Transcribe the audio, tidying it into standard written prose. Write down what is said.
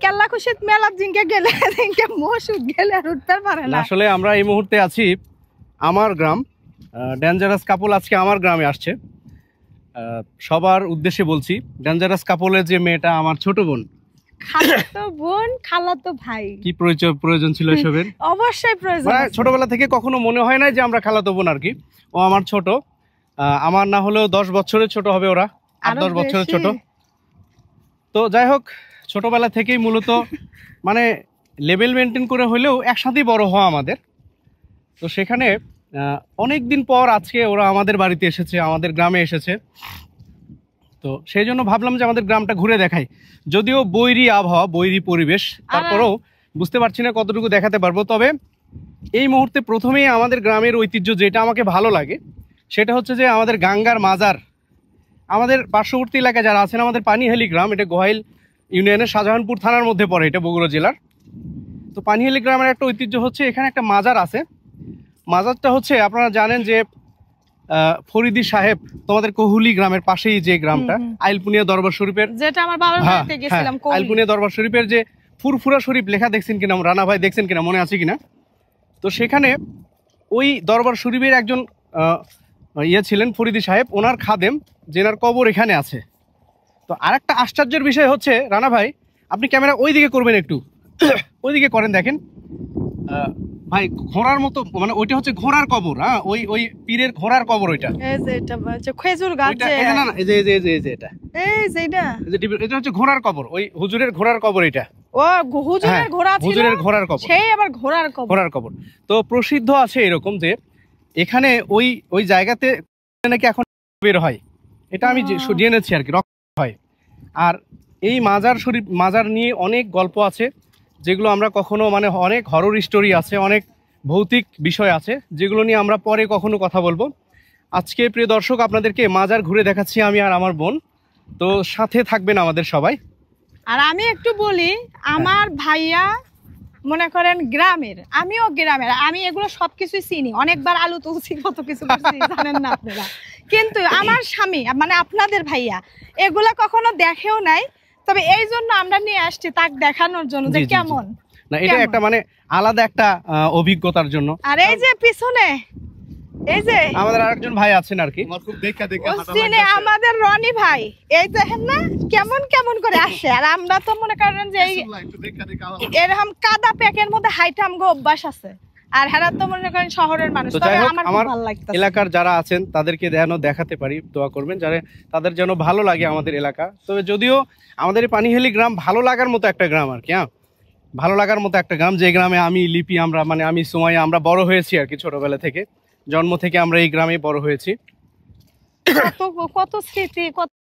কেল্লা খুশিত মেলা জিনকে গেলে জিনকে মশুক গেলে আর উঠতে পারে না। আসলে আমরা এই মুহূর্তে আছি আমার গ্রাম, ডেঞ্জারাস কাপল আজকে আমার গ্রামে আসছে। সবার উদ্দেশ্যে বলছি, ডেঞ্জারাস কাপলের যে মেয়েটা আমার ছোট বোন, খালাতো বোন খালাতো ভাই, কি প্রয়োজন ছিল এসবের? অবশ্যই প্রয়োজন। ছোটবেলা থেকে কখনো মনে হয় না যে আমরা খালাতো বোন আর কি। ও আমার ছোট, আমার না হলেও 10 বছরের ছোট হবে, ওরা 8-10 বছরের ছোট। তো যাই হোক, ছোটবেলা থেকেই মূলত মানে লেভেল মেনটেন করে হলেও একসাথেই বড় হওয়া আমাদের। তো সেখানে অনেক দিন পর আজকে ওরা আমাদের বাড়িতে এসেছে, আমাদের গ্রামে এসেছে। তো সেই জন্য ভাবলাম যে আমাদের গ্রামটা ঘুরে দেখাই। যদিও বৈরী আবহাওয়া, বৈরী পরিবেশ, তারপরেও বুঝতে পারছি না কতটুকু দেখাতে পারবো। তবে এই মুহূর্তে প্রথমেই আমাদের গ্রামের ঐতিহ্য যেটা আমাকে ভালো লাগে সেটা হচ্ছে যে আমাদের গাঙ্গার মাজার। আমাদের পার্শ্ববর্তী এলাকায় যারা আছেন, আমাদের পানিহালি গ্রাম, এটা গোহাইল ইউনিয়নের শাহজাহানপুর থানার মধ্যে পড়ে, এটা বগুড়া জেলার। তো পানিহালি গ্রামের একটা ঐতিহ্য হচ্ছে এখানে একটা মাজার আছে। মাজারটা হচ্ছে আপনারা জানেন যে ফরিদি সাহেব, তোমাদের কোহুলি গ্রামের পাশেই যে গ্রামটা, আইলপুনিয়া দরবার শরীফের, যেটা আমার বাবার বাড়িতে গেছিলাম, আইলপুনিয়া দরবার শরীফের যে ফুরফুরা শরীফ লেখা দেখছেন কিনা, রানা ভাই দেখছেন কিনা, মনে আছে কিনা? তো সেখানে ওই দরবার শরীফের একজন ছিলেন ফরিদি সাহেব, ওনার খাদেম, যেনার কবর এখানে আছে। তো আরেকটা আশ্চর্যের বিষয় হচ্ছে, রানা ভাই আপনি ক্যামেরা ওইদিকে করবেন, একটু ওইদিকে করেন, দেখেন ভাই, ঘোড়ার মতো, মানে ওইটা হচ্ছে ঘোড়ার কবর। হ্যাঁ, ওই পীরের ঘোড়ার কবর ওইটা। এই যে এটা খেজুর গাছ, না না, এই যে এটা, এটা হচ্ছে ঘোড়ার কবর, ওই হুজুরের ঘোড়ার কবর এটা। ও হুজুরের ঘোড়া ছিল, হুজুরের ঘোড়ার কবর, সেই আবার ঘোড়ার কবর। তো প্রসিদ্ধ আছে এরকম যে এখানে ওই জায়গাতে নাকি এখন বের হয়, এটা আমি জেনেছি আর কি, রক্ত হয়। আর এই মাজার নিয়ে অনেক গল্প আছে, যেগুলো আমরা কখনো মানে অনেক হরর স্টোরি আছে, অনেক ভৌতিক বিষয় আছে, যেগুলো নিয়ে আমরা পরে কখনো কথা বলবো। আজকে প্রিয় দর্শক, আপনাদেরকে মাজার ঘুরে দেখাচ্ছি আমি আর আমার বোন, তো সাথে থাকবেন আমাদের সবাই। আর আমি একটু বলি, আমার ভাইয়া মনে করেন গ্রামের, আমিও গ্রামের, আমি এগুলো সবকিছুই চিনি, অনেকবার আলু তুলছি, কত কিছু জানেন না আপনারা। কিন্তু আমার স্বামী মানে আপনাদের ভাইয়া এগুলা কখনো দেখেও নাই। তবে এই জন্য আমরা নিয়ে আসছি তাকে দেখানোর জন্য যে কেমন না, এটা একটা মানে আলাদা একটা অভিজ্ঞতার জন্য। আর এই যে পিছনে এই যে আমাদের আরেকজন ভাই আছেন আর কি, আমাদের রনি ভাই, এই দেখেন না কেমন কেমন করে আসে। আর আমরা তো মনে করেন যে এরকম কাদা প্যাকের মধ্যে হাইটাম গো অভ্যাস আছে, আর হেরা তো মনে করেন শহরের মানুষ। আমার ভালো লাগছে, এলাকার যারা আছেন তাদেরকে যেন দেখাতে পারি, দোয়া করবেন যারা তাদের যেন ভালো লাগে আমাদের এলাকা। তবে যদিও আমাদের এই পানিহালি গ্রাম ভালো লাগার মতো একটা গ্রাম আর কি, হ্যাঁ, ভালো লাগার মতো একটা গ্রাম, যে গ্রামে আমি লিপি, আমরা মানে আমি সুমাইয়া, আমরা বড় হয়েছি আর কি, ছোটবেলা থেকে, জন্ম থেকে আমরা এই গ্রামে বড় হয়েছি। কত স্মৃতি, কত